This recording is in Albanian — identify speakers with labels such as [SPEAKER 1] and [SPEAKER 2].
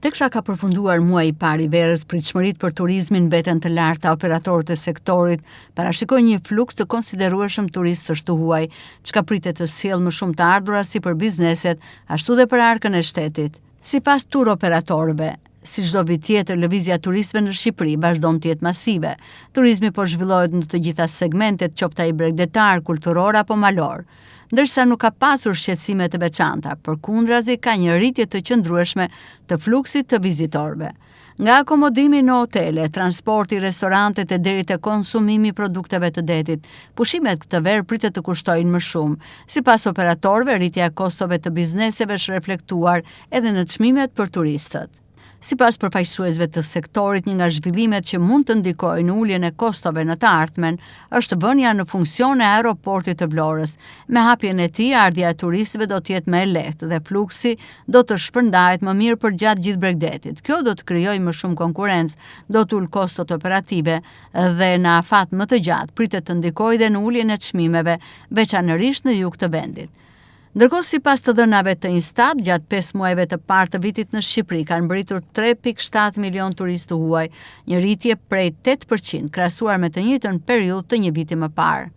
[SPEAKER 1] Teksa ka përfunduar muaji i parë i verës, pritshmëritë për turizmin mbeten të larta. Operatorët e sektorit parashikojnë një fluks të konsiderueshëm turistësh të huaj, çka pritet të sjellë më shumë të ardhura si për bizneset, ashtu dhe për arkën e shtetit. Sipas tur operatorëve, si çdo vit tjetër, lëvizja e turistëve në Shqipëri vazhdon të jetë masive. Turizmi po zhvillohet në të gjitha segmentet, qoftë ai bregdetar, kulturor apo malor. Ndërsa nuk ka pasur shqetësime të veçanta, përkundrazi ka një rritje të qëndrueshme të fluksit të vizitorëve. Nga akomodimi në hotele, transporti, restorantet e deri te konsumimi i produkteve të detit, pushimet këtë verë pritet të kushtojnë më shumë. Sipas operatorëve, rritja e kostove të bizneseve është reflektuar edhe në çmimet për turistët. Sipas përfaqësuesve të sektorit, një nga zhvillimet që mund të ndikojë në uljen e kostove në të ardhmen është vënia në funksion e aeroportit të Vlorës. Me hapjen e tij, ardhja e turistëve do të jetë më e lehtë dhe fluksi do të shpërndahet më mirë përgjatë gjithë Bregdetit. Kjo do të krijojë më shumë konkurrencë, do të ulë kostot operative dhe në afat më të gjatë pritet të ndikojë dhe në uljen e çmimeve, veçanërisht në jug të vendit. Ndërkohë, sipas të dhënave të Instat, gjatë 5 muajve të parë të vitit në Shqipëri kanë mbërritur 3.7 milion turistë të huaj, një rritje prej 8% krahasuar me të njëjtën periudhë të një viti më parë.